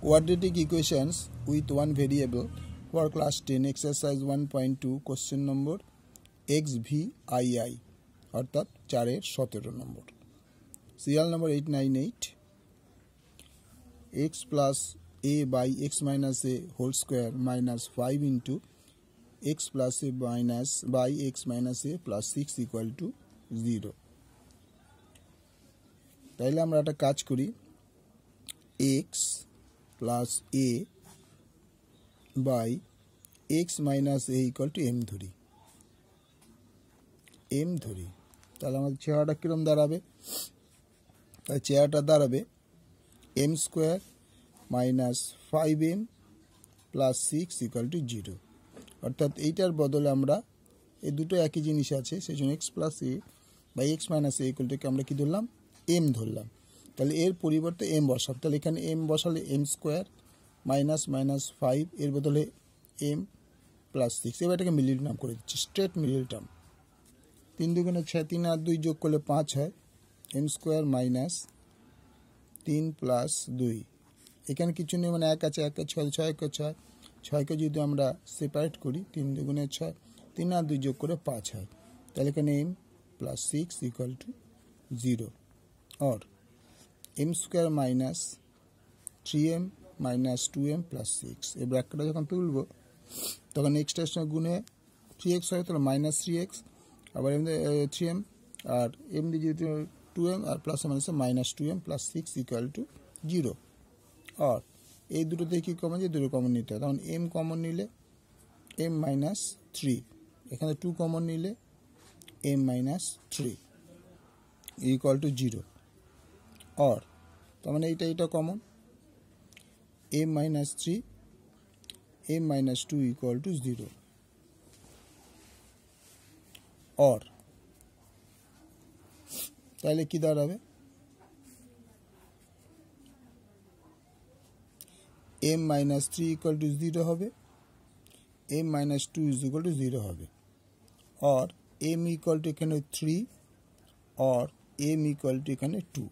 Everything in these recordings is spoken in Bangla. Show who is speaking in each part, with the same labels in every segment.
Speaker 1: Quadratic equations with one variable for class 10 exercise 1.2 question number XVII অর্থাৎ 4 17 নম্বর serial number 898 x plus a by x minus a whole square minus 5 into x plus a minus by x minus a plus 6 equal to 0 তাইলে আমরা একটা কাজ করি x plus a by x minus a equal to m ধরি তাহলে আমাদের চেহারাটা কিরকম দাঁড়াবে তাই চেহারাটা দাঁড়াবে m square minus 5m plus 6 equal to 0 অর্থাৎ এইটার বদলে আমরা এই দুটো একই জিনিস আছে সেজন্য x plus a by x minus a equal to কে আমরা কি ধরলাম m ধরলাম তাহলে এর পরিবর্তে m বসাব তাহলে এখানে m বসালে m স্কয়ার মাইনাস মাইনাস 5 এর বদলে m প্লাস 6 এবার এটাকে মিডল টার্ম করে দিচ্ছি স্ট্রেট মিডল টার্ম 3 দুগুণে 6 3 আর 2 যোগ করলে 5 হয় m স্কয়ার মাইনাস 3 প্লাস 2 এখানে কিছু নেই মানে 1 আছে 1 6 6 কে 6 6 কে যদি আমরা সেপারেট করি 3 দুগুণে 6 3 আর 2 যোগ করে 5 হয় তাহলে এখানে m প্লাস 6 ইকুয়াল টু 0 और m square minus 3m minus 2m plus 6 এই ব্র্যাকেটটা যখন তুলব তখন x এর সঙ্গে গুণে 3x হয় তাহলে minus 3x আবার m 3m আর m দিয়ে যদি 2m আর plus minus minus 2m plus 6 equal to 0 और এই দুটো থেকে কি কমন যায় দুটো কমন নিতে হয় তখন m কমন নিলে m minus 3 এখানে 2 কমন নিলে m minus 3 equal to 0 और तो मैंने এটা common m minus 3 m minus 2 equal to 0 और তাহলে কি দাঁড়াবে m minus 3 equal to 0 হবে m minus 2 is equal to 0 হবে और m equal to এখানে 3 और m equal to এখানে 2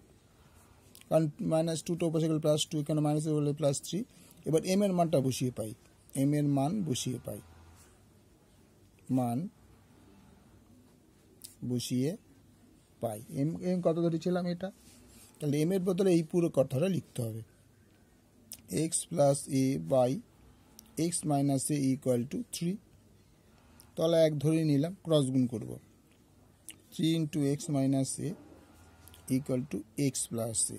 Speaker 1: কারণ মাইনাস 2 টা উপরে গেলে প্লাস 2 এখানে মাইনাস হলে প্লাস 3 এবার m এর মানটা বসিয়ে পাই m এর মান বসিয়ে পাই m কত ধরেছিলাম এটা তাহলে m এর বদলে এই পুরো কথাটা লিখতে হবে x plus a by x minus a equal to 3 তাহলে এক ধরে নিলাম ক্রস গুণ করব 3 into x minus a equal to x plus a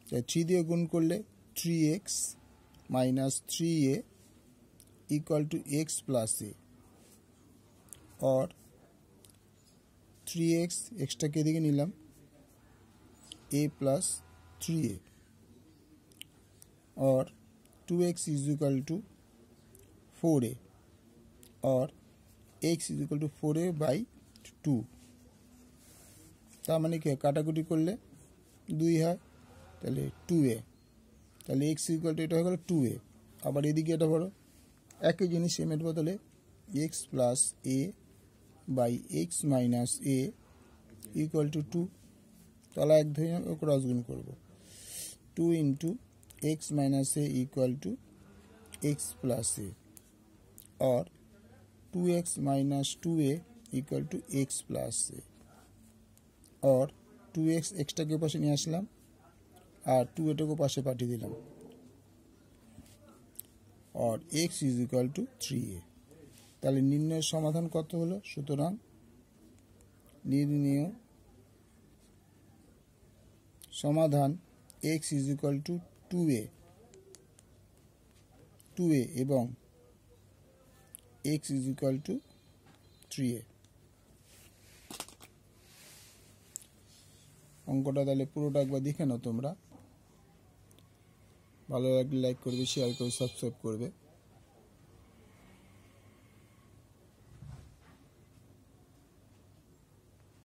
Speaker 1: 3 দিয়ে গুণ করলে 3x minus 3a equal to x plus a और 3x एक्स्ट्रा के दिखे निलाम a plus 3a और 2x is equal to 4a और x is equal to 4a by 2 তার মানে কি কাটাকুটি করলে 2 হয় তাহলে 2a তাহলে x ইকুয়াল টু এটা হয়ে গেল 2a আবার এদিকে এটা বড় একই জিনিস m এর বদলে x plus a by x minus a equal to 2 তাহলে এক ধরে ক্রস গুণ করব 2 into x minus a equal to x plus a और 2x minus 2a equal to x plus a और 2x एक्स्ट्रा के पास নিয়ে আসলাম আর 2 এটাকে পাশে পাঠিয়ে দিলাম और x is equal to 3a তাহলে নির্ণয়ের সমাধান কত হলো সুতরাং নির্ণয় সমাধান x is equal to 2a এবং x is equal to 3a অঙ্কটা তাহলে পুরোটা একবার দেখে নাও তোমরা ভালো লাগলে লাইক করবে শেয়ার করবে সাবস্ক্রাইব করবে